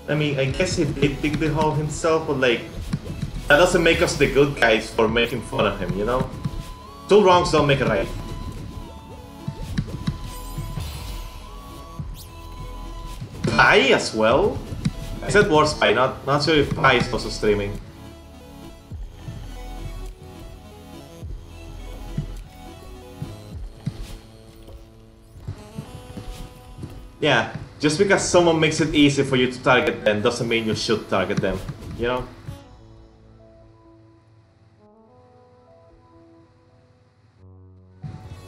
I mean, I guess he did dig the hole himself, but like, that doesn't make us the good guys for making fun of him, you know? Two wrongs don't make a right. Pie as well? I said War Spy, not sure if Pie is also streaming. Yeah, just because someone makes it easy for you to target them doesn't mean you should target them, you know?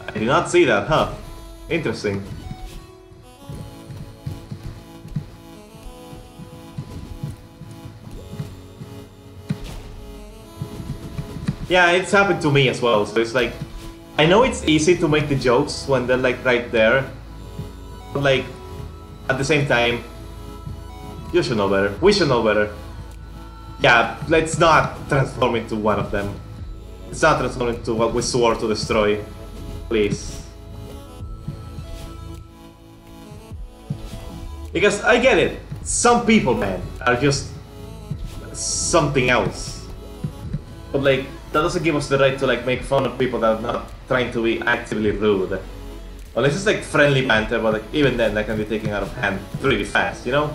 I did not see that, huh? Interesting. Yeah, it's happened to me as well, so it's like, I know it's easy to make the jokes when they're like right there, but like, at the same time, you should know better, we should know better. Yeah, let's not transform into one of them. Let's not transform into what we swore to destroy, please. Because I get it, some people, man, are just something else. But like, that doesn't give us the right to like make fun of people that are not trying to be actively rude. Unless it's like friendly banter, but like even then that can be taken out of hand really fast, you know?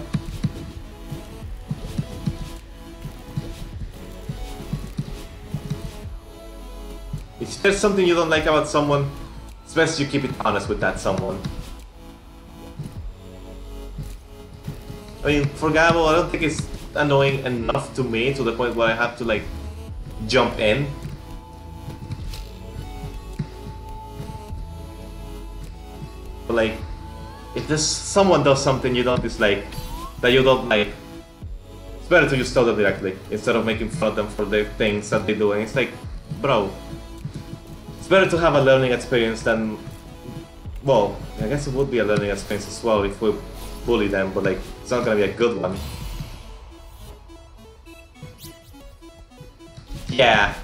If there's something you don't like about someone, it's best you keep it honest with that someone. I mean, for Gabo, I don't think it's annoying enough to me to the point where I have to like jump in. But like, if there's someone does something you don't dislike, that you don't like, it's better to just tell them directly instead of making fun of them for the things that they do. And it's like, bro, it's better to have a learning experience than, well, I guess it would be a learning experience as well if we bully them, but like, it's not gonna be a good one. Yeah.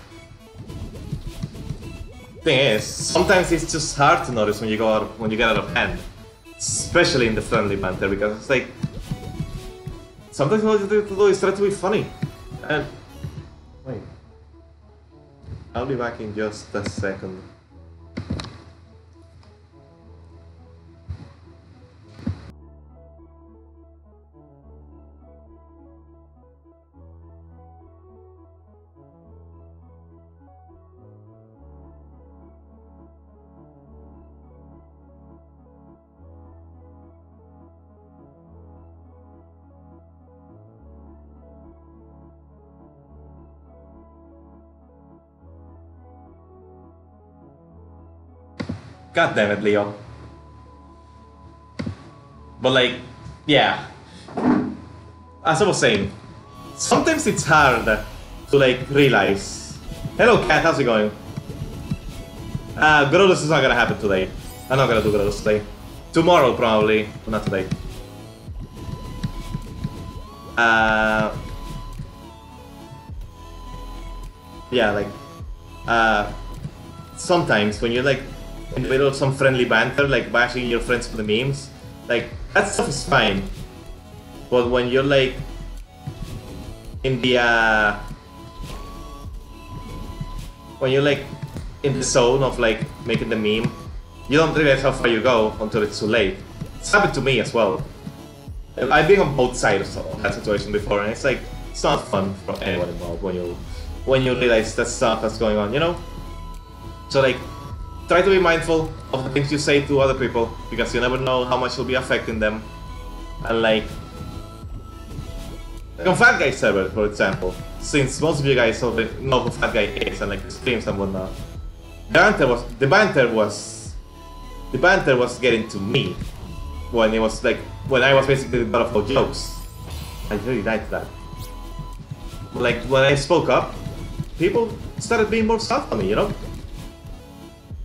Thing is, sometimes it's just hard to notice when you get out of hand, especially in the friendly banter, because it's like sometimes all you have to do is try to be funny. And wait, I'll be back in just a second. God damn it, Leo. But like, yeah. As I was saying, sometimes it's hard to like realize. Hello cat, how's it going? Grotus is not gonna happen today. I'm not gonna do Grotus today. Tomorrow probably, but not today. Yeah, like, sometimes when you're like in the middle of some friendly banter, like bashing your friends for the memes, like, that stuff is fine. But when you're like in the when you're like in the zone of like making the meme, you don't realize how far you go until it's too late. It's happened to me as well. I've been on both sides of that situation before, and it's like, it's not fun for anyone involved when you realize that stuff that's going on, you know? So like, try to be mindful of the things you say to other people, because you never know how much you'll be affecting them. And like on Fat Guy server, for example, since most of you guys already know who Fat Guy is and like the streams and whatnot, the banter was getting to me when it was like, when I was basically the butt of all jokes. I really liked that. Like, when I spoke up, people started being more soft on me, you know?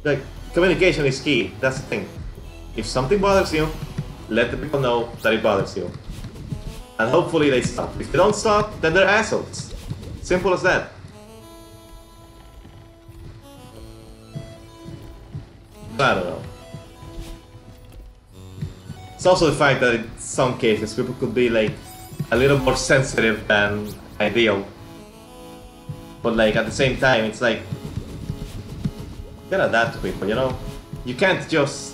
Like, communication is key, that's the thing. If something bothers you, let the people know that it bothers you. And hopefully they stop. If they don't stop, then they're assholes. Simple as that. I don't know. It's also the fact that in some cases people could be like a little more sensitive than ideal. But like at the same time, it's like you gotta adapt to people, you know? You can't just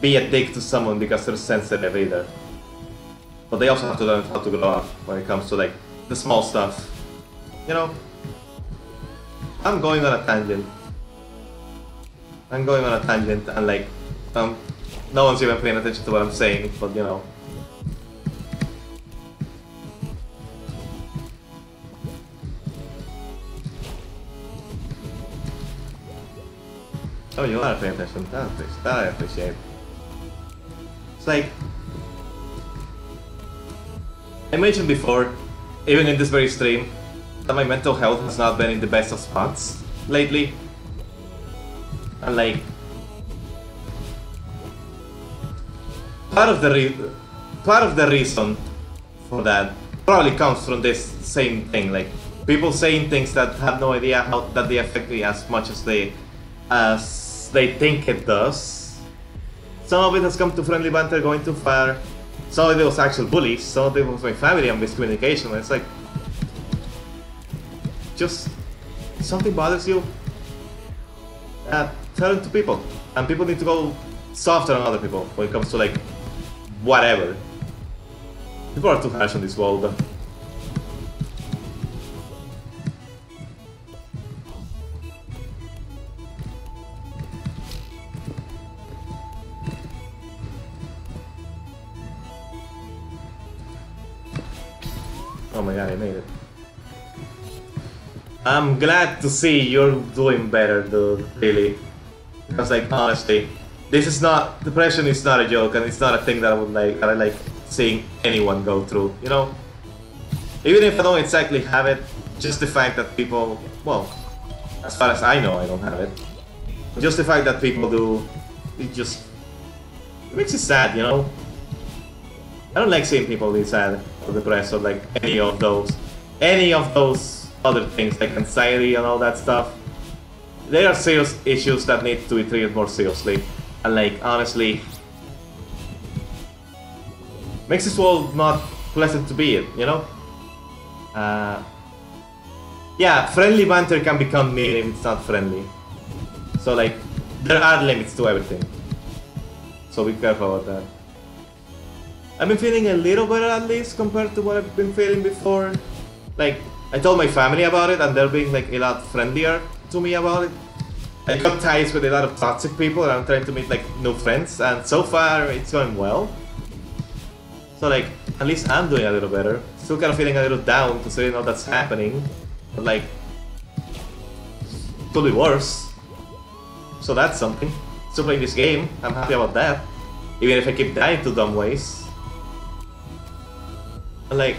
be a dick to someone because they're sensitive either. But they also have to learn how to grow up when it comes to like the small stuff. You know? I'm going on a tangent. I'm going on a tangent and like no one's even paying attention to what I'm saying, but you know. Oh, you are paying attention. That I appreciate. It's like I mentioned before, even in this very stream, that my mental health has not been in the best of spots lately. And like part of the reason for that probably comes from this same thing, like people saying things that have no idea how that they affect me as much as they think it does. Some of it has come to friendly banter going too far. Some of it was actual bullies. Some of it was my family and miscommunication. And it's like, just something bothers you, tell it to people. And people need to go softer on other people when it comes to like whatever. People are too harsh on this world. Oh my god, I made it. I'm glad to see you're doing better, dude, really. Because like, honestly, this is not, depression is not a joke, and it's not a thing that I like seeing anyone go through, you know? Even if I don't exactly have it, just the fact that people, well, as far as I know, I don't have it. Just the fact that people do, it makes you sad, you know? I don't like seeing people be sad or depressed or like any of those other things like anxiety and all that stuff. They are serious issues that need to be treated more seriously. And like honestly, makes this world not pleasant to be in, you know? Yeah, friendly banter can become mean if it's not friendly. So like, there are limits to everything. So be careful about that. I've been feeling a little better at least compared to what I've been feeling before. Like, I told my family about it and they're being like a lot friendlier to me about it. I got ties with a lot of toxic people and I'm trying to meet like new friends and so far it's going well. So like, at least I'm doing a little better. Still kind of feeling a little down considering all that's happening. But like, could be worse. So that's something. Still playing this game, I'm happy about that. Even if I keep dying to dumb ways. And like,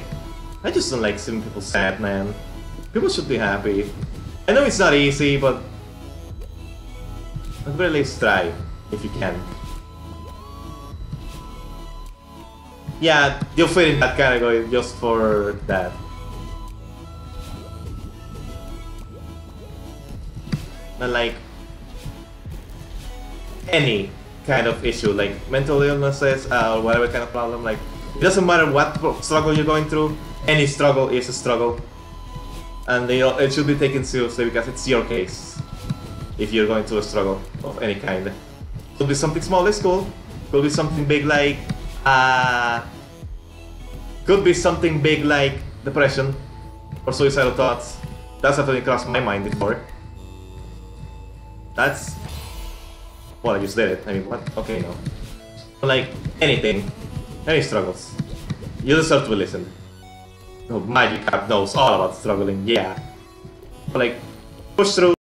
I just don't like seeing people sad, man. People should be happy. I know it's not easy, but at the very least try, if you can. Yeah, you'll fit in that category just for that. And like, any kind of issue, like mental illnesses or whatever kind of problem, like, it doesn't matter what struggle you're going through, any struggle is a struggle. And it should be taken seriously because it's your case. If you're going through a struggle of any kind. Could be something small like school, could be something big like depression or suicidal thoughts. That's definitely crossed my mind before. That's, well, I just did it. I mean, what? Okay, no. Like anything, any struggles, you deserve to be listened. No, Magic App knows all about struggling, yeah. But like, push through,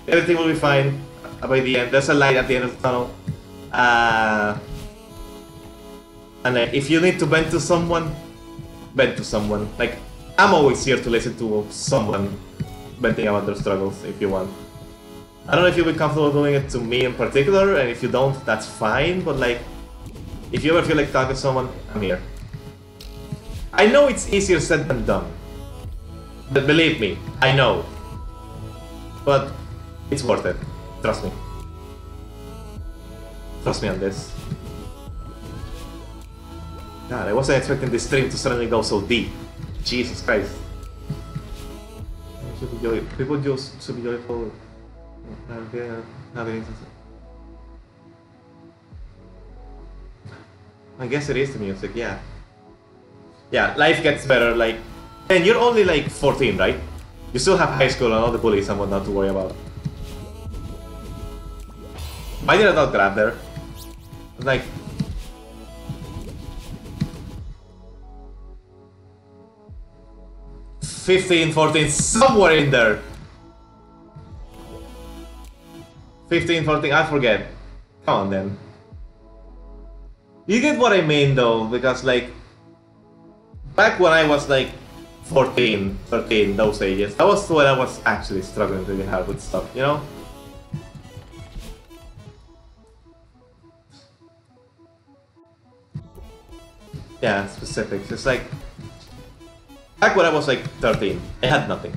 everything will be fine by the end. There's a light at the end of the tunnel. And like, if you need to vent to someone, vent to someone. Like, I'm always here to listen to someone venting about their struggles if you want. I don't know if you'll be comfortable doing it to me in particular, and if you don't, that's fine, but like, if you ever feel like talking to someone, I'm here. I know it's easier said than done. But believe me, I know. But it's worth it. Trust me. Trust me on this. God, I wasn't expecting this stream to suddenly go so deep. Jesus Christ. People just should be joyful. I guess it is the music, yeah. Yeah, life gets better, like... And you're only like 14, right? You still have high school and all the bullies and whatnot to worry about. Why did I not grab there? Like... 15, 14, somewhere in there! 15, 14, I forget. Come on then. You get what I mean though, because like... Back when I was like 14, 13, those ages, that was when I was actually struggling really hard with stuff, you know? Yeah, specifics. It's like... Back when I was like 13, I had nothing.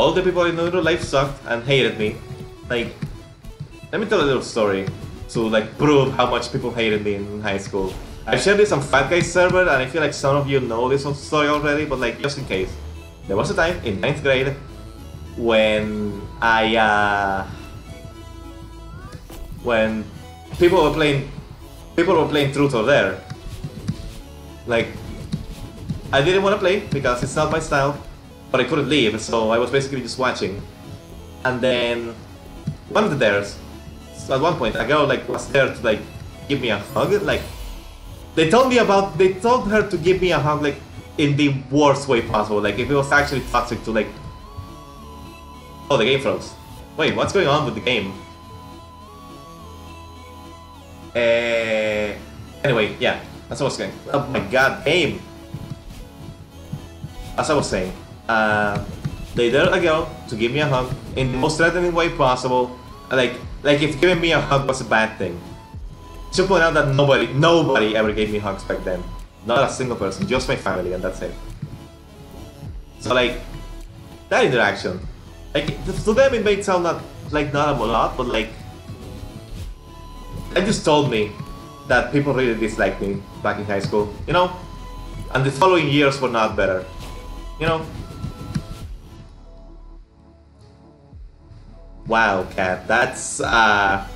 All the people in real life sucked and hated me. Like, let me tell a little story to like prove how much people hated me in high school. I shared this on Fat Guy's server and I feel like some of you know this story already, but like just in case. There was a time in 9th grade when when people were playing Truth or Dare. Like, I didn't want to play because it's not my style, but I couldn't leave, so I was basically just watching. And then one of the dares, so at one point, a girl like was there to like give me a hug. Like, they told her to give me a hug like in the worst way possible. Like if it was actually toxic to like. Oh, the game froze. Wait, what's going on with the game? Anyway, yeah, that's what I was saying. Oh my god, game. As I was saying, they dared a girl to give me a hug in the most threatening way possible. Like if giving me a hug was a bad thing. To point out that nobody ever gave me hugs back then. Not a single person, just my family, and that's it. So like, that interaction, like to them it may sound not a lot, but like, it just told me that people really disliked me back in high school, you know? And the following years were not better. You know? Wow, Cat, that's a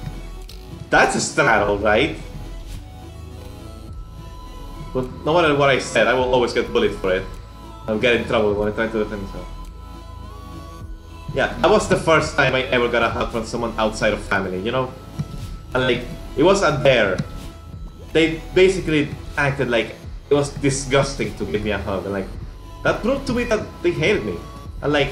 straddle, right? But no matter what I said, I will always get bullied for it. I'll get in trouble when I try to defend myself. Yeah, that was the first time I ever got a hug from someone outside of family, you know? And like, it was a dare. They basically acted like it was disgusting to give me a hug, and like, that proved to me that they hated me. And like,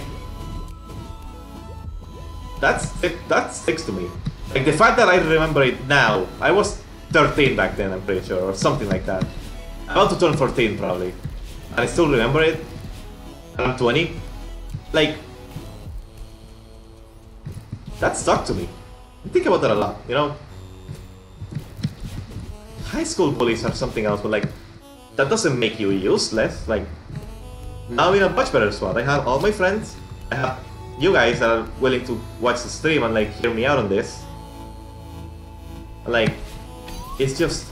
that sticks to me. Like the fact that I remember it now, I was 13 back then, I'm pretty sure, or something like that. I'm about to turn 14 probably. And I still remember it. And I'm 20. Like, that stuck to me. I think about that a lot, you know? High school bullies are something else, but like, that doesn't make you useless. Like, now I'm in a much better spot. I have all my friends. I have you guys that are willing to watch the stream and like hear me out on this. Like, it's just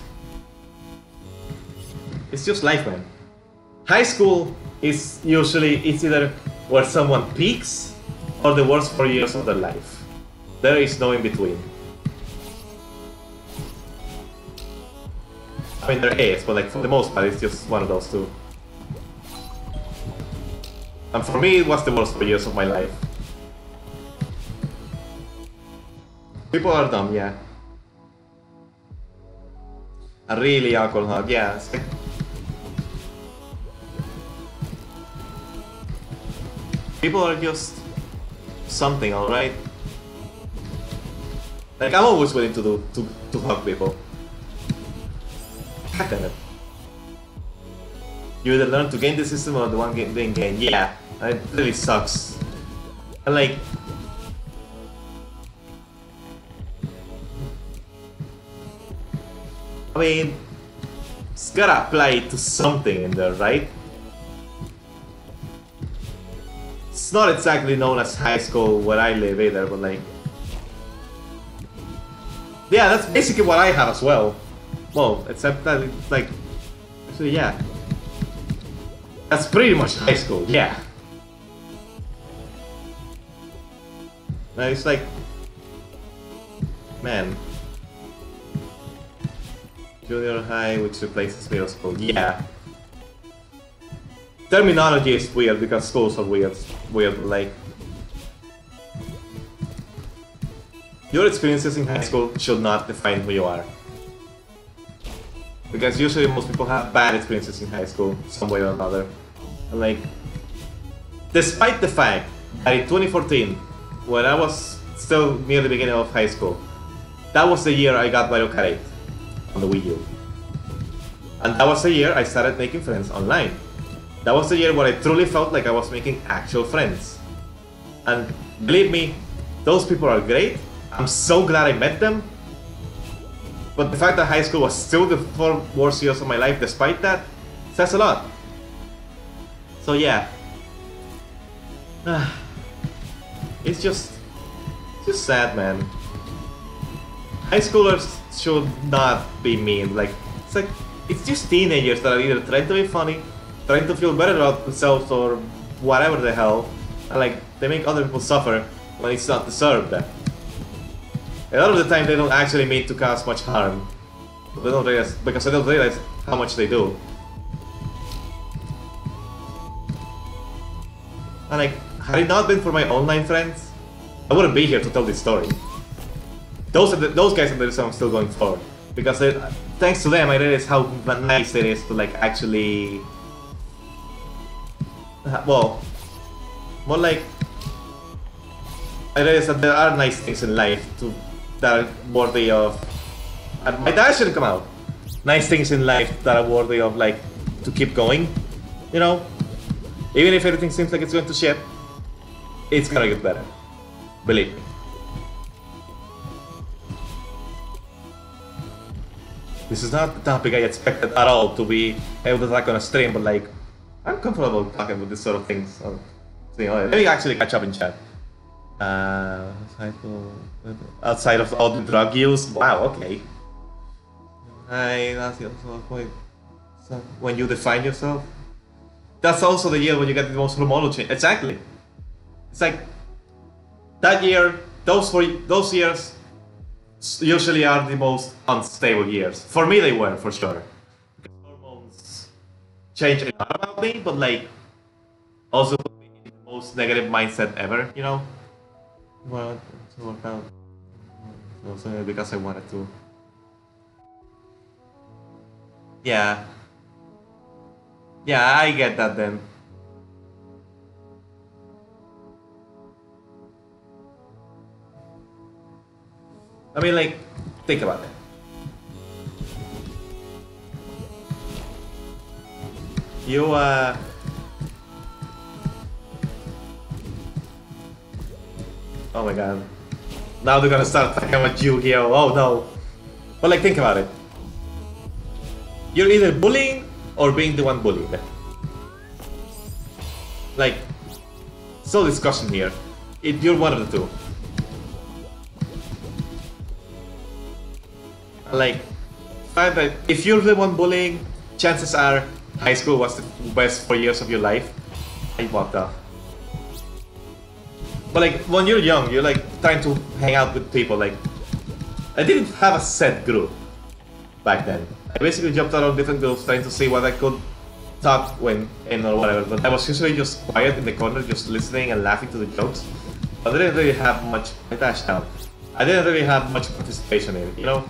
life, man. High school is usually, it's either where someone peaks or the worst 4 years of their life. There is no in between. I mean, there is, but like for the most part, it's just one of those two. And for me, it was the worst 4 years of my life. People are dumb, yeah. A really awkward hug, yeah. People are just something, alright? Like, I'm always willing to hug people. God damn it. You either learn to game the system or the one being gained. Yeah, it really sucks. And like, I mean, it's gotta apply to something in there, right? It's not exactly known as high school where I live either, but like, yeah, that's basically what I have as well. Well, except that it's like, So yeah. That's pretty much high school, yeah. It's like, man. Junior high, which replaces middle school, yeah. Terminology is weird because schools are weird, like... Your experiences in high school should not define who you are. Because usually most people have bad experiences in high school, some way or another. And like, despite the fact that in 2014, when I was still near the beginning of high school, that was the year I got Mario Kart 8 on the Wii U. And that was the year I started making friends online. That was the year where I truly felt like I was making actual friends. And believe me, those people are great. I'm so glad I met them. But the fact that high school was still the 4 worst years of my life despite that, says a lot. So yeah. It's just sad, man. High schoolers should not be mean. Like, it's just teenagers that are either trying to be funny, trying to feel better about themselves, or whatever the hell. And like, they make other people suffer when it's not deserved. A lot of the time they don't actually mean to cause much harm. They don't realize, because they don't realize how much they do. And like, had it not been for my online friends, I wouldn't be here to tell this story. Those guys are the reason I'm still going forward. Because thanks to them, I realized how nice it is to like actually... Well, more like... I realized that there are nice things in life that are worthy of... And my dad shouldn't come out. Nice things in life that are worthy of like, to keep going. You know? Even if everything seems like it's going to shit, it's gonna get better. Believe me. This is not the topic I expected at all to be able to talk on a stream, but like, I'm comfortable talking with this sort of things. So, you know, let me actually catch up in chat. Outside of all the drug use, wow, okay. That's the point. So when you define yourself, that's also the year when you get the most hormonal change. Exactly. It's like that year, those years usually are the most unstable years. For me, they were, for sure. Because hormones change a lot about me, but like also put me in the most negative mindset ever, you know? Well, to work out. Also because I wanted to. Yeah. Yeah, I get that then. I mean, like, think about it. You, oh my god. Now they're gonna start talking about Yu-Gi-Oh! Oh no. But like, think about it. You're either bullying or being the one bullied. Like, still discussion here. You're one of the two. Like, if you're the one bullying, chances are high school was the best 4 years of your life. I walked off. But like, when you're young, you're like trying to hang out with people. Like, I didn't have a set group back then. I basically jumped around different groups trying to see what I could talk in or whatever. But I was usually just quiet in the corner, just listening and laughing to the jokes. I didn't really have much. I dashed out. I didn't really have much participation in it, you know.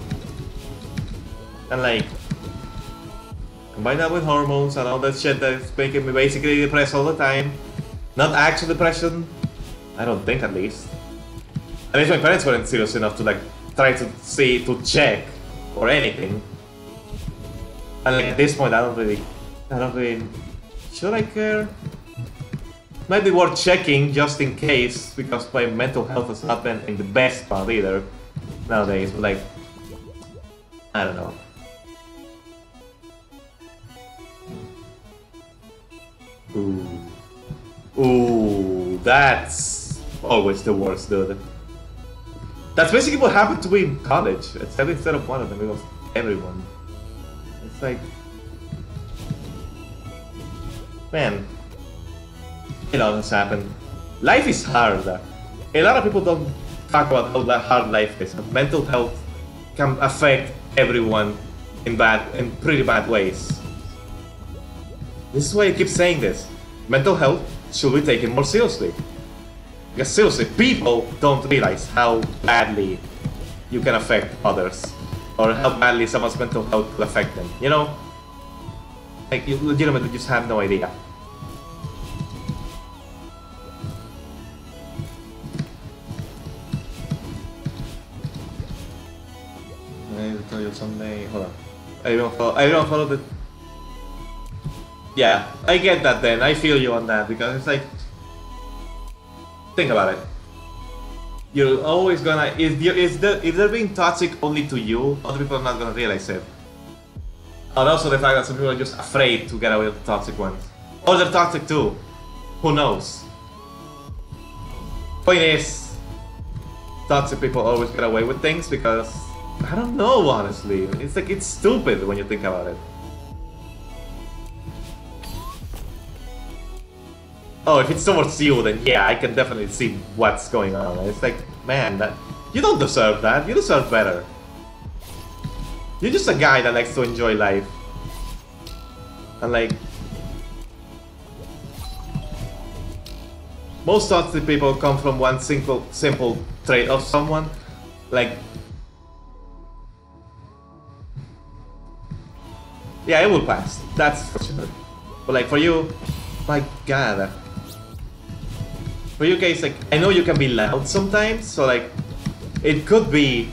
And like, combine that with hormones and all that shit that's making me basically depressed all the time. Not actual depression, I don't think, at least. At least my parents weren't serious enough to like try to check or anything. And like, at this point, I don't really. Should I care? Might be worth checking just in case, because my mental health has not been in the best spot either nowadays. But like, I don't know. Ooh, that's always the worst, dude. That's basically what happened to me in college. Except instead of one of them, it was everyone. It's like, man, a lot has happened. Life is hard. A lot of people don't talk about how hard life is. Mental health can affect everyone in pretty bad ways. This is why I keep saying this. Mental health should be taken more seriously. Because seriously, people don't realize how badly you can affect others, or how badly someone's mental health will affect them, you know? Like, you legitimately just have no idea. I'll tell you someday. Hold on. I don't follow the. Yeah, I get that then. I feel you on that because it's like. Think about it. You're always gonna. If they're being toxic only to you, other people are not gonna realize it. And also the fact that some people are just afraid to get away with the toxic ones. Or they're toxic too. Who knows? Point is, toxic people always get away with things because I don't know, honestly. It's like, it's stupid when you think about it. Oh, if it's towards you, then yeah, I can definitely see what's going on. It's like, man, that you don't deserve that. You deserve better. You're just a guy that likes to enjoy life. And like, most toxic people come from one simple trait of someone. Like, yeah, it will pass. That's for sure. But like for you, my God. For you guys, like, I know you can be loud sometimes, so like, it could be.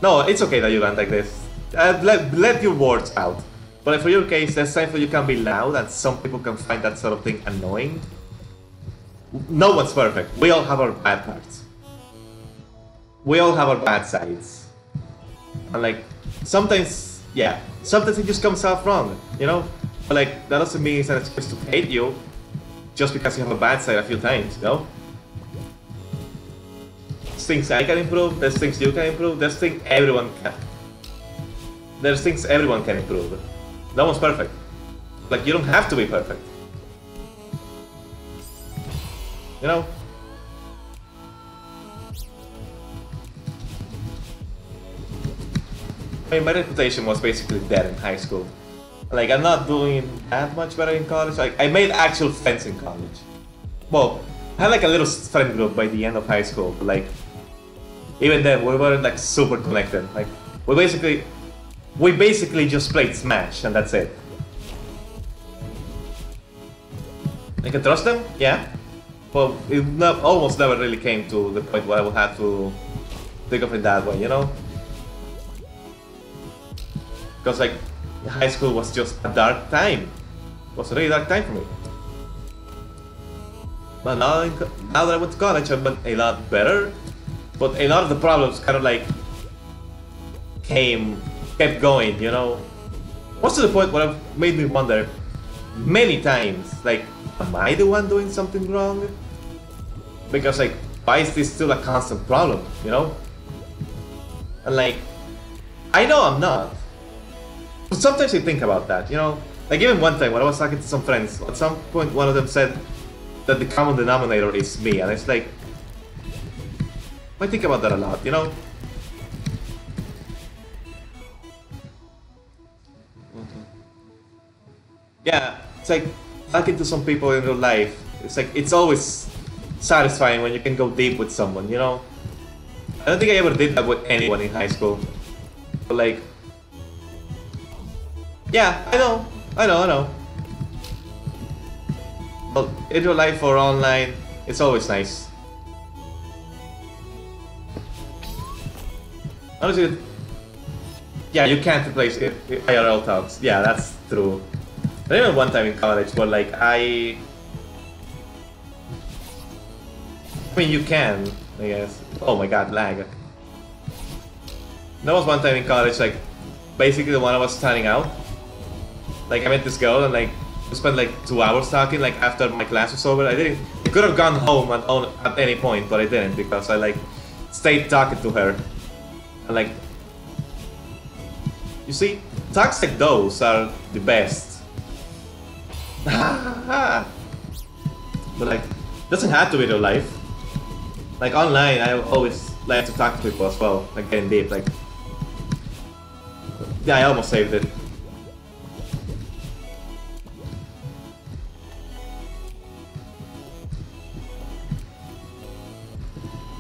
No, it's okay that you rant like this. Let your words out. But like, for your case, there's times where you can be loud, and some people can find that sort of thing annoying. No one's perfect. We all have our bad parts. We all have our bad sides. And like, sometimes, yeah, sometimes it just comes out wrong, you know? But like, that doesn't mean it's an excuse to hate you just because you have a bad side a few times, you know? There's things I can improve, there's things you can improve, there's things everyone can. There's things everyone can improve. No one's perfect. Like, you don't have to be perfect. You know? I mean, my reputation was basically dead in high school. Like, I'm not doing that much better in college. Like, I made actual friends in college. Well, I had like a little friend group by the end of high school, but like, even then, we weren't like super connected. Like, we basically just played Smash, and that's it. I can trust them? Yeah. Well, it almost never really came to the point where I would have to think of it that way, you know? Because like, high school was just a dark time. It was a really dark time for me. But now that I went to college, I've been a lot better. But a lot of the problems kind of like kept going, you know? What's to the point where it made me wonder many times, like, am I the one doing something wrong? Because like, why is this still a constant problem, you know? And like, I know I'm not. But sometimes I think about that, you know? Like even one time when I was talking to some friends, at some point one of them said that the common denominator is me, and it's like, I think about that a lot, you know? Yeah, it's like talking to some people in real life. It's like, it's always satisfying when you can go deep with someone, you know? I don't think I ever did that with anyone in high school. But like, yeah, I know. But in real life or online, it's always nice. Honestly, yeah, you can't replace IRL talks. Yeah, that's true. I remember one time in college where like I mean, you can, I guess. Oh my god, lag. There was one time in college, like, basically the one I was standing out. Like, I met this girl and like, we spent like 2 hours talking, like, after my class was over. I could have gone home at any point, but I didn't because I like, stayed talking to her. And like, you see, talks like those are the best. But like, doesn't have to be real life. Like online, I always like to talk to people as well, like getting deep. Like, yeah, I almost saved it.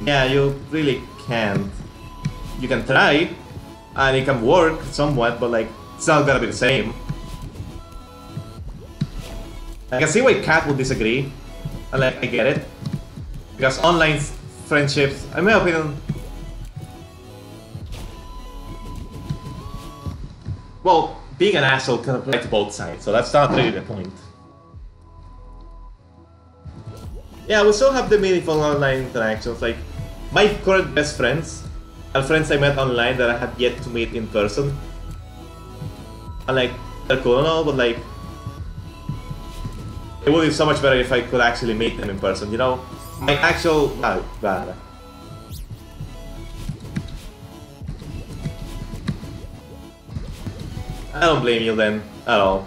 Yeah, you really can't. You can try, and it can work somewhat, but like, it's not gonna be the same. I can see why Kat would disagree, and like, I get it. Because online friendships, in my opinion, well, being an asshole can apply to both sides, so that's not really the point. Yeah, we still have the meaningful online interactions, like, my current best friends are friends I met online that I have yet to meet in person. And like, they're cool and all, but like, it would be so much better if I could actually meet them in person, you know? My actual... I don't blame you then, at all.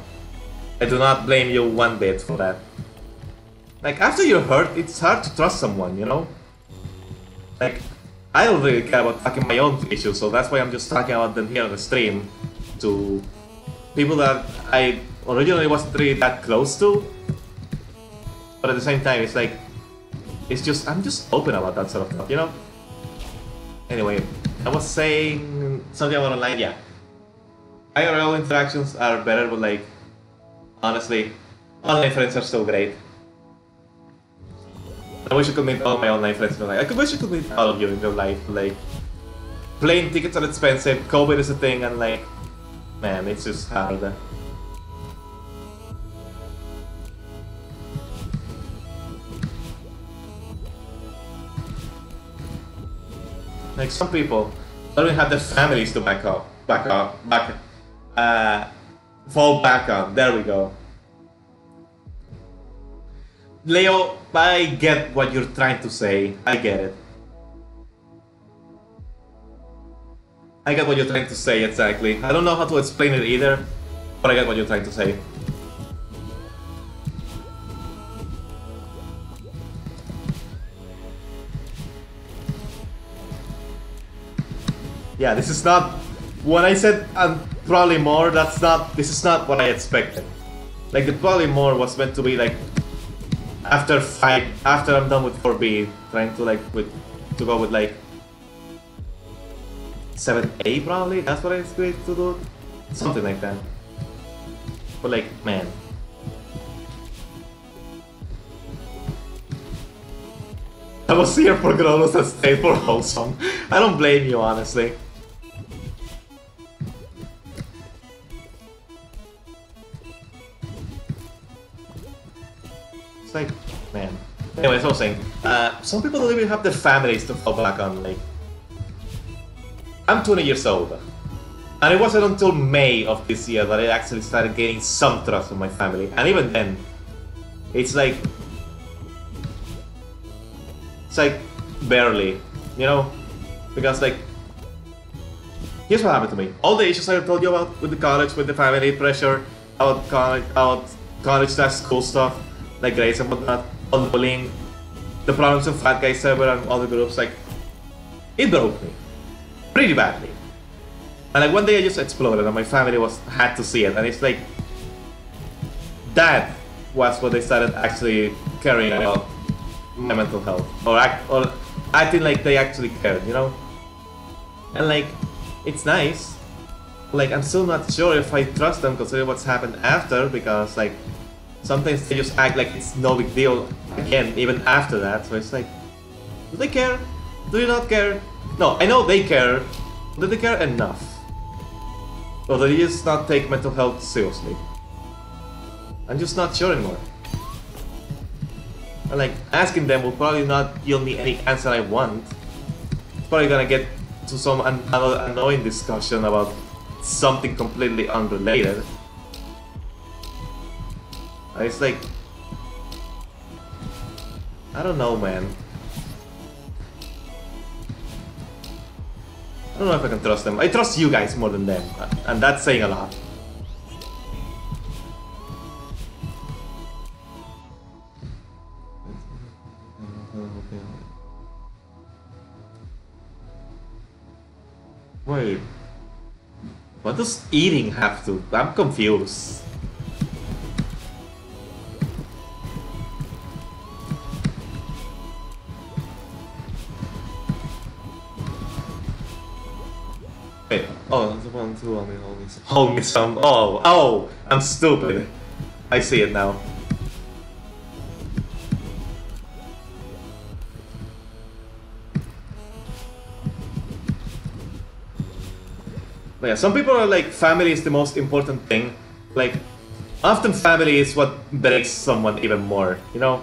I do not blame you one bit for that. Like, after you're hurt, it's hard to trust someone, you know? Like, I don't really care about talking my own issues, so that's why I'm just talking about them here on the stream to people that I originally wasn't really that close to. But at the same time, it's like, it's just, I'm just open about that sort of stuff, you know? Anyway, I was saying something about online, yeah. IRL interactions are better, but like, honestly, online friends are still great. I wish I could meet all my online friends in real life. I wish I could meet all of you in real life. Like, plane tickets are expensive, COVID is a thing, and like, man, it's just hard. Like, some people don't even have their families to fall back on. There we go. Leo, I get what you're trying to say. I get it. I get what you're trying to say, exactly. I don't know how to explain it either, but I get what you're trying to say. Yeah, this is not... When I said probably more, this is not what I expected. Like, the probably more was meant to be like... After I'm done with 4B, trying to like, to go with like... 7A probably? That's what I expected to do? Something like that. But like, man. I was here for Gronos and stayed for Wholesome. I don't blame you, honestly. It's like, man. Anyways, I was saying, some people don't even have their families to fall back on, like... I'm 20 years old. And it wasn't until May of this year that I actually started gaining some trust from my family. And even then, it's like barely, you know? Because like, here's what happened to me. All the issues I told you about with the college, with the family pressure, about college/school stuff, like grades and whatnot, all the bullying, the problems of Fat Guy Server and other groups, like, it broke me. Pretty badly. And like one day I just exploded and my family had to see it, and it's like, that was when they started actually caring about my mental health, or acting like they actually cared, you know? And like, it's nice. Like, I'm still not sure if I trust them considering what's happened after, because like, sometimes they just act like it's no big deal again, even after that. So it's like, do they care? Do they not care? No, I know they care. Do they care enough? Or do they just not take mental health seriously? I'm just not sure anymore. And like, asking them will probably not yield me any answer I want. It's probably gonna get to some another annoying discussion about something completely unrelated. And it's like, I don't know, man. I don't know if I can trust them. I trust you guys more than them, and that's saying a lot. Wait, what does eating have to? I'm confused. Wait, oh, that's the one, two, hold me some. Oh, I'm stupid. I see it now. But yeah, some people are like, family is the most important thing. Like, often family is what breaks someone even more, you know?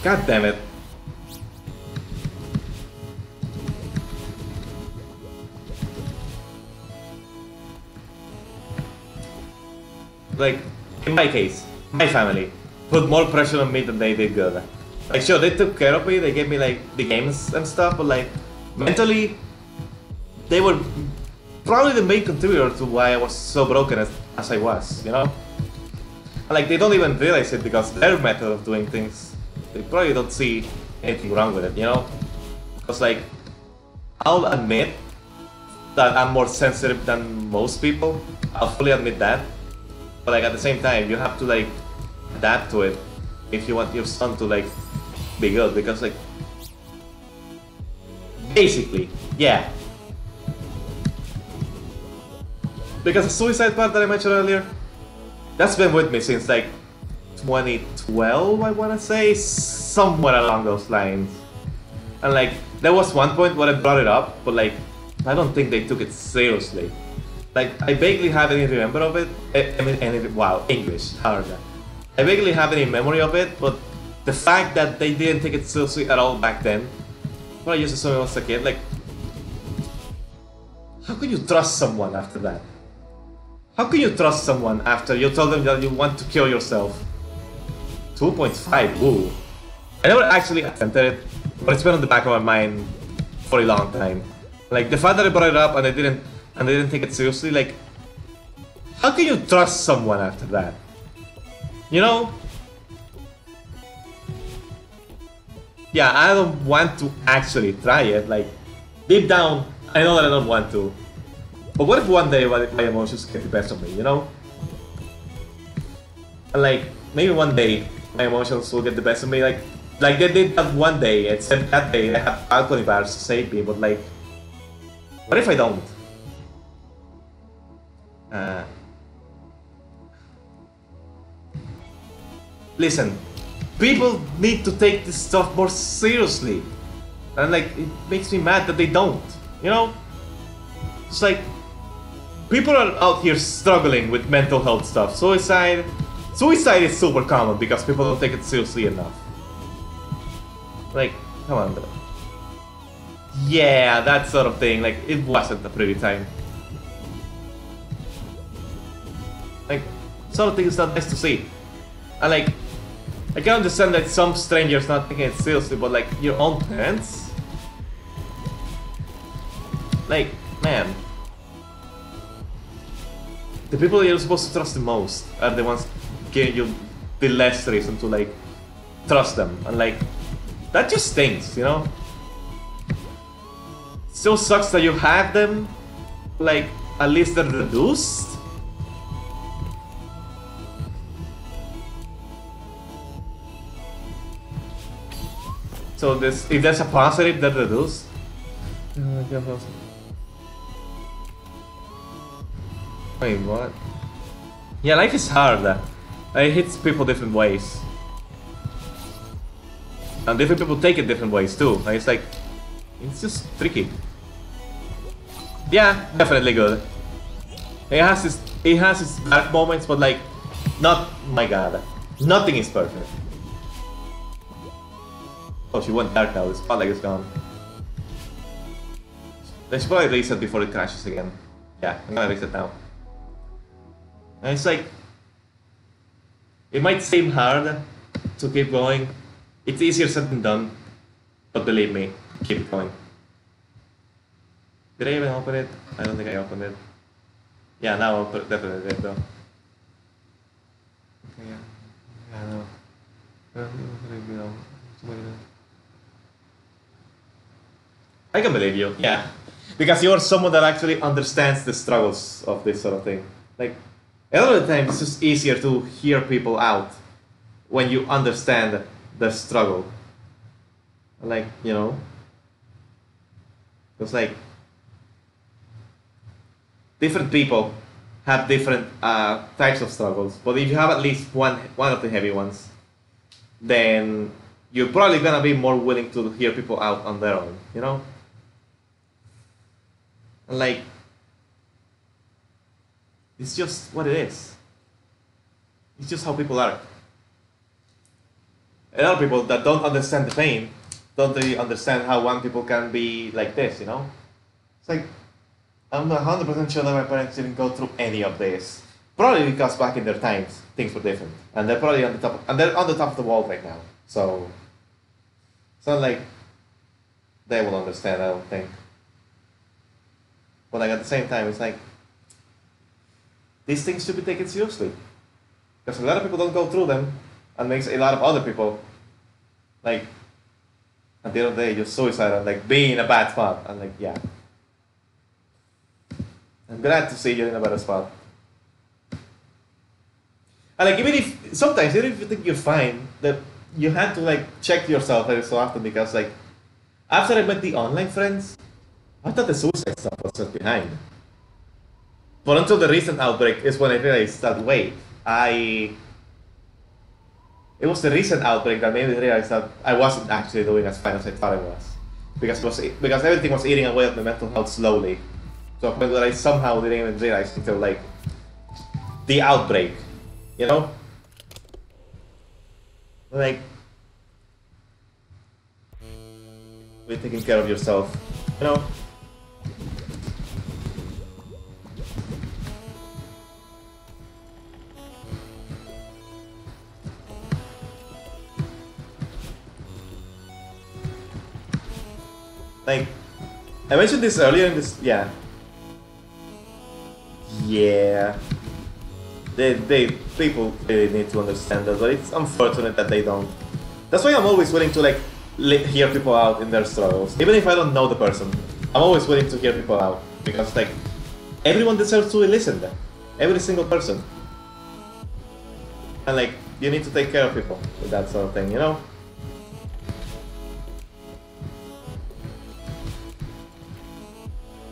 God damn it. Like, in my case, my family put more pressure on me than they did good. Like, sure, they took care of me, they gave me like the games and stuff, but like, mentally, they were probably the main contributor to why I was so broken as I was, you know? And like, they don't even realize it because their method of doing things, they probably don't see anything wrong with it, you know? Because like, I'll admit that I'm more sensitive than most people. I'll fully admit that. But like, at the same time, you have to like, adapt to it if you want your son to like, be good. Because like, basically, yeah. Because the suicide part that I mentioned earlier, that's been with me since like 2012, I wanna say, somewhere along those lines. And like, there was one point where I brought it up, but like, I don't think they took it seriously. Like, I vaguely have any remember of it. Wow, English, hard. I vaguely have any memory of it, but the fact that they didn't take it seriously at all back then, when I used to say when I was a kid, like, how can you trust someone after that? How can you trust someone after you told them that you want to kill yourself? 2.5, woo. I never actually attempted it, but it's been on the back of my mind for a long time. Like, the fact that I brought it up and they didn't take it seriously, like, how can you trust someone after that? You know? Yeah, I don't want to actually try it, like, deep down, I know that I don't want to. But what if one day my emotions get the best of me, you know? And like, maybe one day my emotions will get the best of me, like they did that one day, except that day I have alcohol bars to save me, but like, what if I don't? Listen, people need to take this stuff more seriously. And like, it makes me mad that they don't, you know? It's like, people are out here struggling with mental health stuff. Suicide is super common because people don't take it seriously enough. Like, come on, bro. Yeah, that sort of thing. Like, it wasn't a pretty time. Like, sort of thing is not nice to see. And like, I can understand that some strangers not taking it seriously, but like, your own parents? Like, man. The people you're supposed to trust the most are the ones giving you the less reason to like, trust them. And like, that just stinks, you know? It still sucks that you have them, like, at least they're reduced. So this, if there's a positive, they're reduced. Wait, what? Yeah, life is hard. It hits people different ways. And different people take it different ways too. And it's like, it's just tricky. Yeah, definitely good. It has its dark moments, but like, not, my god, nothing is perfect. Oh, she went dark now, the spotlight is gone. They should probably reset before it crashes again. Yeah, I'm gonna reset now. And it's like, it might seem hard to keep going. It's easier said than done, but believe me, keep it going. Did I even open it? I don't think I opened it. Yeah, now I'm definitely there though. Okay, yeah. Yeah, no. I can believe you. Yeah. Because you're someone that actually understands the struggles of this sort of thing. Like, a lot of the time it's just easier to hear people out when you understand the struggle. Like, you know, it's like different people have different types of struggles, but if you have at least one of the heavy ones, then you're probably gonna be more willing to hear people out on their own, you know? And like, it's just what it is. It's just how people are. A lot of people that don't understand the pain don't really understand how one people can be like this, you know? It's like, I'm not 100% sure that my parents didn't go through any of this. Probably because back in their times, things were different. And they're probably on the top, and they're on the top of the world right now. So, it's not like they will understand, I don't think. But like at the same time, it's like, these things should be taken seriously. Because a lot of people don't go through them, and makes a lot of other people, like, at the end of the day, just suicidal, like, be in a bad spot. And like, yeah. I'm glad to see you in a better spot. And like, even if, sometimes, even if you think you're fine, that you have to like, check yourself every so often, because like, after I met the online friends, I thought the suicide stuff was just behind. But until the recent outbreak is when I realized that, wait, it was the recent outbreak that made me realize that I wasn't actually doing as fine as I thought I was. Because everything was eating away at my mental health slowly. To a point that I somehow didn't even realize until like the outbreak, you know? Like, be taking care of yourself, you know? Like, I mentioned this earlier in this, yeah. Yeah. People really need to understand that, but it's unfortunate that they don't. That's why I'm always willing to like hear people out in their struggles. Even if I don't know the person, I'm always willing to hear people out. Because like, everyone deserves to be listened to. Every single person. And like, you need to take care of people with that sort of thing, you know?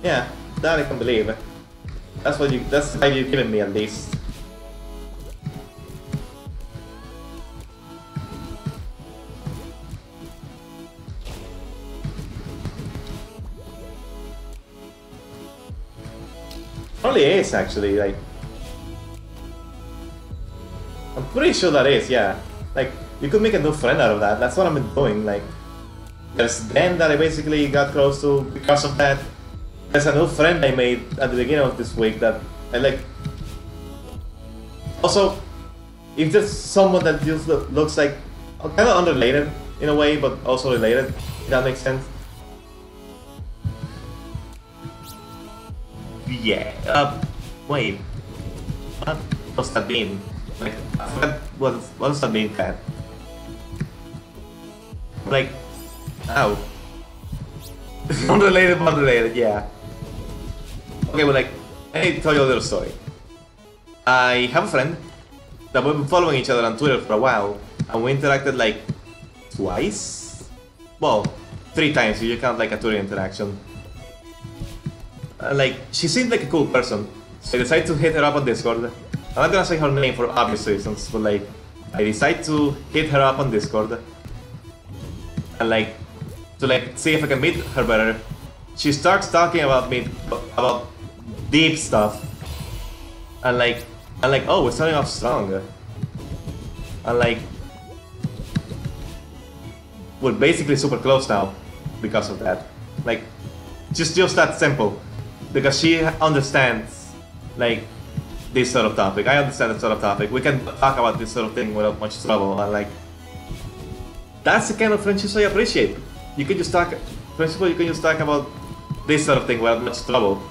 Yeah, that I can believe. That's how you've given me at least. Probably is actually, like, I'm pretty sure that is, yeah. Like, you could make a new friend out of that. That's what I've been doing. Like, there's Ben that I basically got close to because of that. There's a new friend I made at the beginning of this week that I like. Also, if there's someone that just looks like kind of unrelated in a way, but also related, if that makes sense. Yeah. Wait. What does that mean? Like, I forgot what does that mean, Kat? Like, ow. Unrelated, but related, yeah. Okay, but like, I need to tell you a little story. I have a friend that we've been following each other on Twitter for a while, and we interacted like twice? Well, 3 times if you count like a Twitter interaction. Like, she seemed like a cool person, so I decided to hit her up on Discord. I'm not gonna say her name for obvious reasons, but like, I decided to hit her up on Discord and like, to like see if I can meet her better. She starts talking about me, about deep stuff, and like, oh, we're starting off strong, and like, we're basically super close now because of that. Like, just that simple, because she understands like this sort of topic. I understand this sort of topic. We can talk about this sort of thing without much trouble, and like, that's the kind of friendships I appreciate. You can just talk, principle, you can just talk about this sort of thing without much trouble.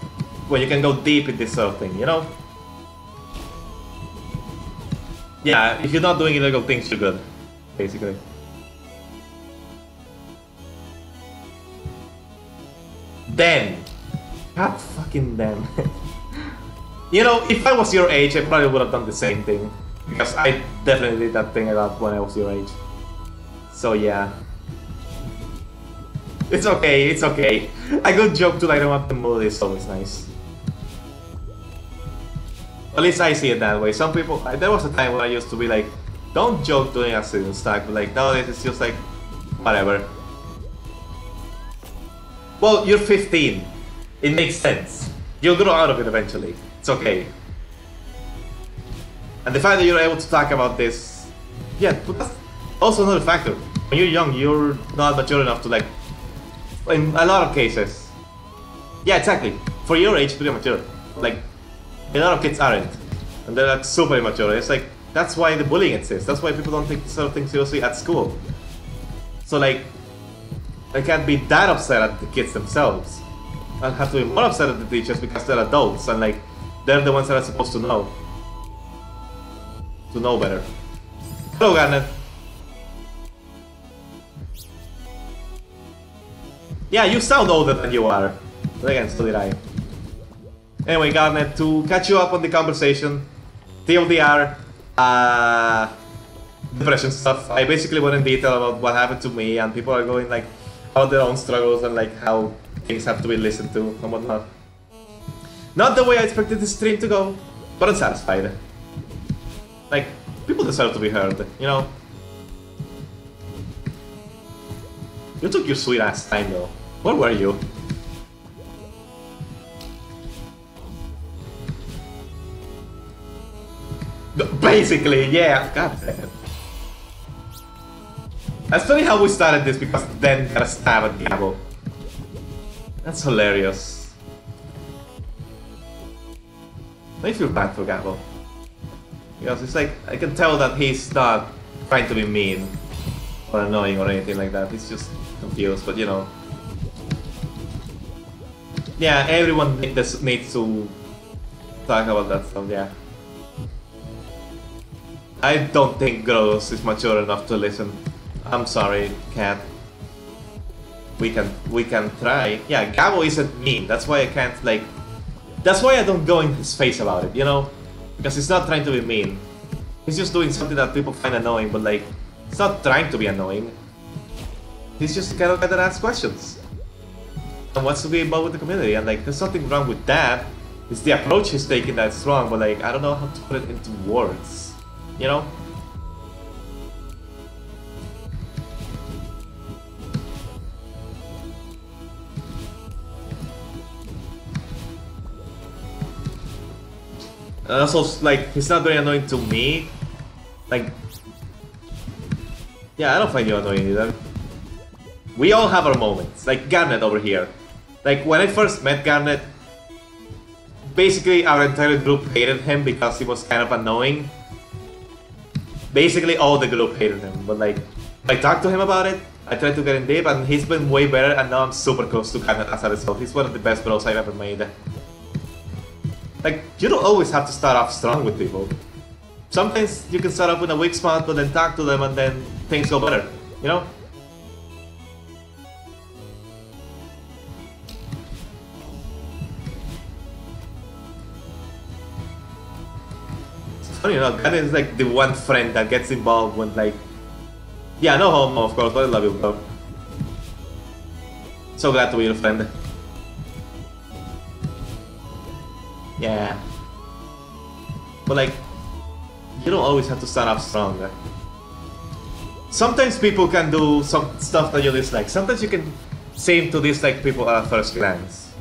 when you can go deep in this sort of thing, you know? Yeah, if you're not doing illegal things, you're good, basically. Then, God fucking damn. You know, if I was your age, I probably would have done the same thing. Because I definitely did that thing a lot when I was your age. So yeah. It's okay, it's okay. A good joke to lighten up the mood is always nice. At least I see it that way. Some people, there was a time when I used to be like, don't joke doing accident stack, but like nowadays it's just like, whatever. Well, you're 15. It makes sense. You'll grow out of it eventually. It's okay. And the fact that you're able to talk about this, yeah, but that's also another factor. When you're young, you're not mature enough to like, in a lot of cases. Yeah, exactly. For your age, pretty mature. Like, a lot of kids aren't. And they're like super immature. It's like, that's why the bullying exists. That's why people don't take this sort of thing seriously at school. So like, I can't be that upset at the kids themselves. I'll have to be more upset at the teachers because they're adults and like, they're the ones that are supposed to know. To know better. Hello, Garnet. Yeah, you sound older than you are. But again, so did I. Anyway, Garnet, to catch you up on the conversation, TLDR, depression stuff. I basically went in detail about what happened to me, and people are going like about their own struggles and like how things have to be listened to and whatnot. Not the way I expected the stream to go, but I'm satisfied. Like, people deserve to be heard, you know? You took your sweet ass time though. Where were you? Basically, yeah. God damn it. That's funny how we started this because then got a stab at Gabo. That's hilarious. I feel bad for Gabo. Because it's like, I can tell that he's not trying to be mean or annoying or anything like that. He's just confused, but you know. Yeah, everyone needs to talk about that stuff, yeah. I don't think Gross is mature enough to listen. I'm sorry, Cat. We can try. Yeah, Gabo isn't mean. That's why I can't like. That's why I don't go in his face about it, you know? Because he's not trying to be mean. He's just doing something that people find annoying, but like, he's not trying to be annoying. He's just kind of guy that asks questions. And wants to be involved with the community, and like, there's nothing wrong with that. It's the approach he's taking that's wrong, but like, I don't know how to put it into words. You know? And also, like, he's not very annoying to me. Like, yeah, I don't find you annoying either. We all have our moments. Like Garnet over here. Like, when I first met Garnet, basically our entire group hated him because he was kind of annoying. Basically, all the group hated him. But like, I talked to him about it. I tried to get in deep, and he's been way better. And now I'm super close to Garnet as a result. He's one of the best bros I've ever made. Like, you don't always have to start off strong with people. Sometimes you can start off with a weak spot, but then talk to them and then things go better, you know? It's funny, you know, that is like the one friend that gets involved when like... Yeah, no homo, of course, but I love you, bro. So glad to be your friend. Yeah. But like, you don't always have to start off strong. Sometimes people can do some stuff that you dislike. Sometimes you can seem to dislike people at first glance.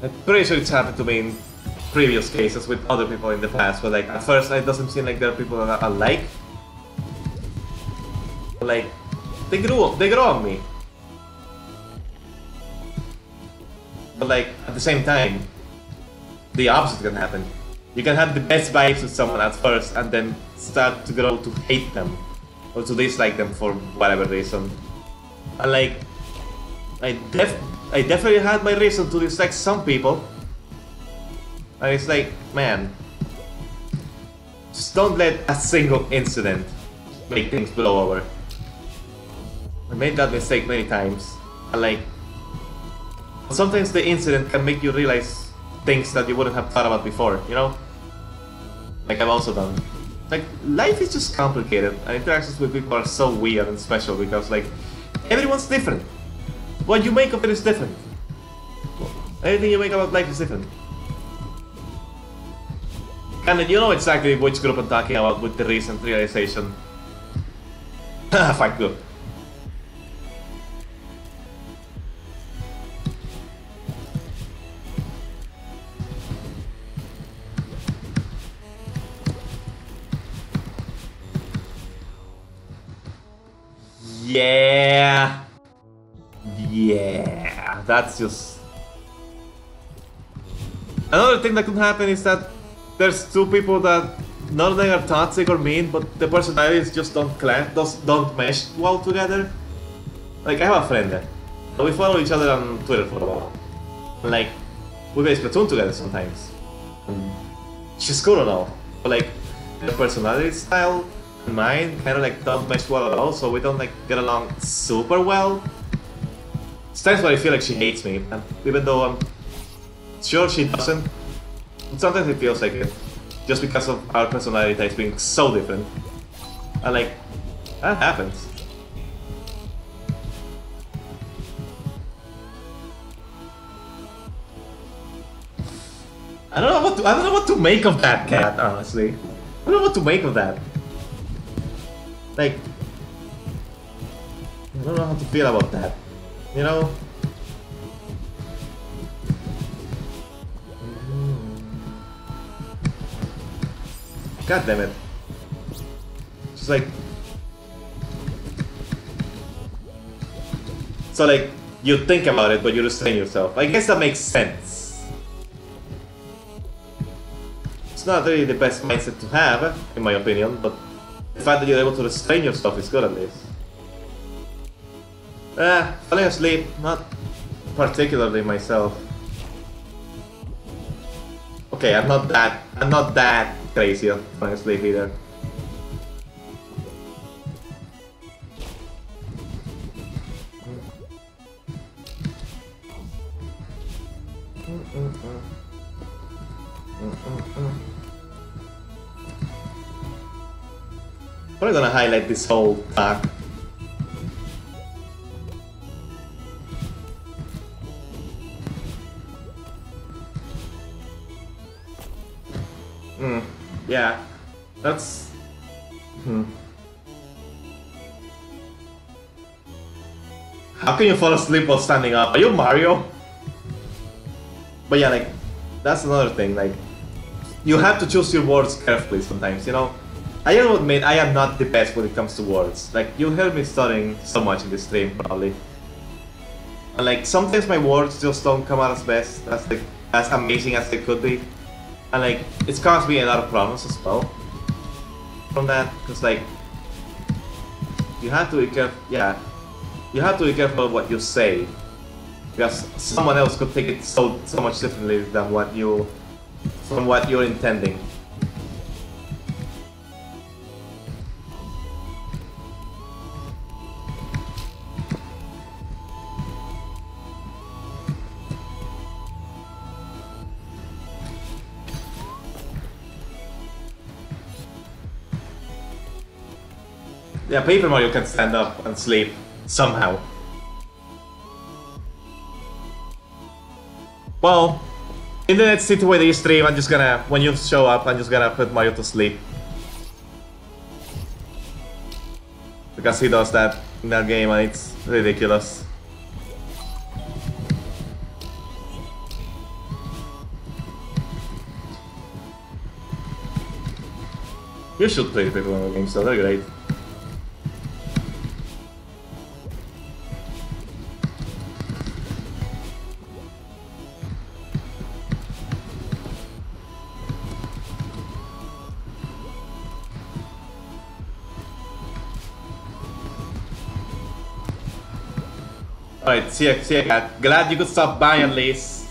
I'm pretty sure it's happened to me in previous cases with other people in the past, but like, at first it doesn't seem like there are people that I like. But like, they grow on me. But like, at the same time, the opposite can happen. You can have the best vibes with someone at first and then start to grow to hate them or to dislike them for whatever reason. And like, I definitely had my reason to dislike some people. And it's like, man, just don't let a single incident make things blow over. I made that mistake many times. And like, sometimes the incident can make you realize things that you wouldn't have thought about before, you know? Like I've also done. Like, life is just complicated, and interactions with people are so weird and special because, like, everyone's different. What you make of it is different. Anything you make about life is different. And you know exactly which group I'm talking about with the recent realization. Fight group. Yeah. Yeah. That's just... Another thing that could happen is that there's two people that none of them are toxic or mean, but the personalities just don't mesh well together. Like, I have a friend that we follow each other on Twitter for a while. And like, we play Splatoon together sometimes. And she's cool and all, but like, her personality style and mine kind of like don't mesh well at all, so we don't like get along super well. It's times where I feel like she hates me, and even though I'm sure she doesn't, but sometimes it feels like it, just because of our personality types being so different. And like, that happens. I don't know what to make of that, cat, honestly. I don't know what to make of that. Like, I don't know how to feel about that. You know? God damn it. Just like... So like, you think about it, but you restrain yourself. I guess that makes sense. It's not really the best mindset to have, in my opinion, but the fact that you're able to restrain yourself is good at least. Falling asleep, not particularly myself. Okay, I'm not that crazy on falling asleep either. Probably gonna highlight this whole talk. Yeah, that's... How can you fall asleep while standing up? Are you Mario? But yeah, like, that's another thing, like, you have to choose your words carefully sometimes, you know? I will admit, I am not the best when it comes to words. Like, you heard me stuttering so much in this stream, probably. And like, sometimes my words just don't come out as best, as amazing as they could be. And like, it's caused me a lot of problems as well from that, because like, you have to be careful, yeah, you have to be careful what you say, because someone else could take it so much differently than what you're intending. Yeah, Paper Mario can stand up and sleep somehow. Well, in the next way stream, I'm just gonna, when you show up, I'm just gonna put Mario to sleep. Because he does that in that game and it's ridiculous. You should play the Paper Mario games though, they're great. Alright, see ya, cat. Glad you could stop by at least.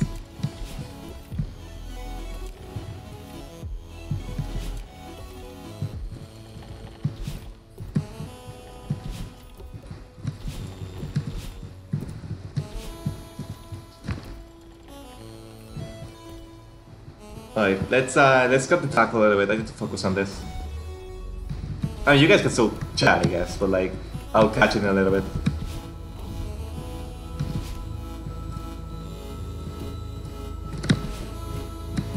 Alright, let's cut the talk a little bit. I need to focus on this. I mean, you guys can still chat, I guess, but like, I'll catch it in a little bit.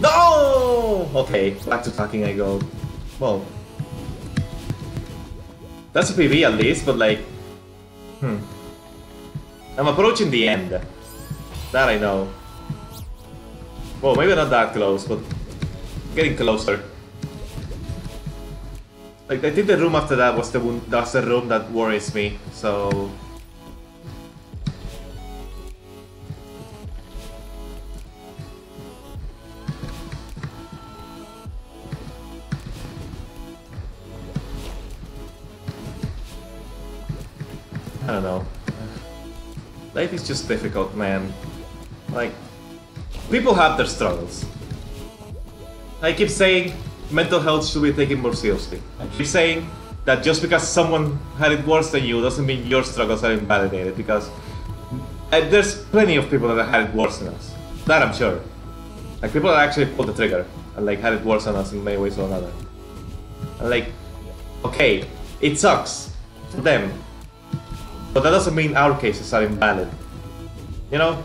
No! Okay, back to talking I go. Well, that's a PV at least, but like, I'm approaching the end. That I know. Well, maybe not that close, but getting closer. Like, I think the room after that was that's the room that worries me, so... I don't know. Life is just difficult, man. Like, people have their struggles. I keep saying mental health should be taken more seriously. I keep saying that just because someone had it worse than you doesn't mean your struggles are invalidated, because there's plenty of people that had it worse than us. That I'm sure. Like, people that actually pulled the trigger and like had it worse than us in many ways or another. And like, okay, it sucks for them, but that doesn't mean our cases are invalid. You know?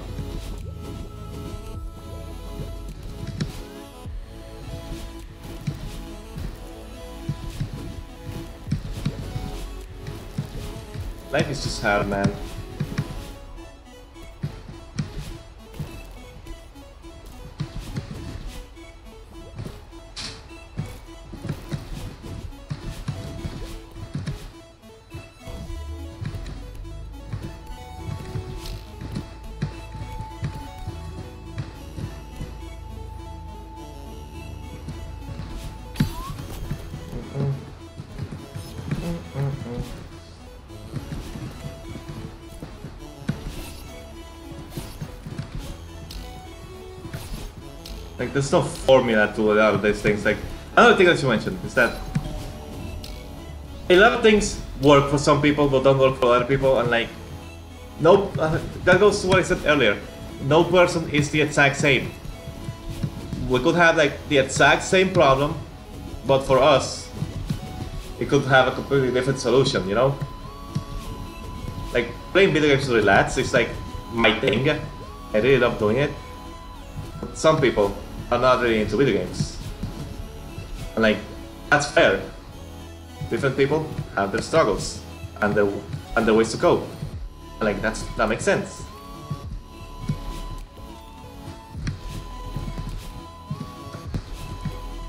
Life is just hard, man. Like, there's no formula to a lot of these things. Like, another thing that you mentioned is that a lot of things work for some people but don't work for other people, and like, no, that goes to what I said earlier. No person is the exact same. We could have like the exact same problem, but for us, it could have a completely different solution, you know? Like, playing video games to relax is like my thing. I really love doing it. But some people are not really into video games. And like, that's fair. Different people have their struggles and their ways to cope. And like, that makes sense.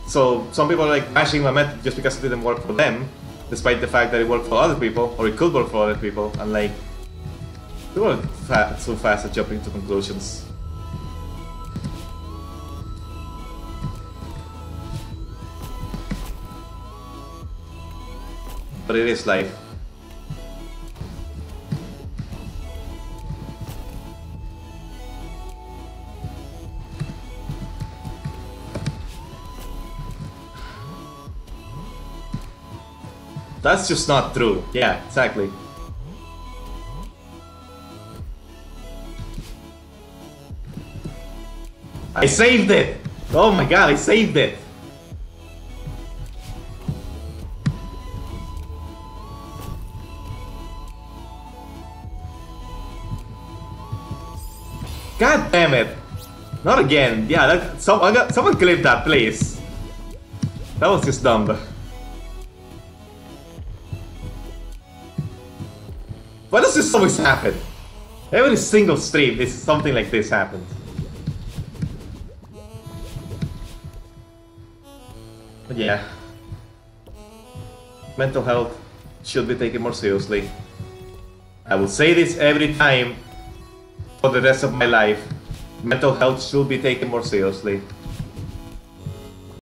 So some people are like bashing my method just because it didn't work for them, despite the fact that it worked for other people, or it could work for other people, and like, people are so fast at jumping to conclusions. But it is life. That's just not true. Yeah, exactly. I saved it! Oh my god, I saved it! God damn it! Not again. Yeah, someone clip that, please. That was just dumb. Why does this always happen? Every single stream, something like this happens. But yeah, mental health should be taken more seriously. I will say this every time for the rest of my life. Mental health should be taken more seriously.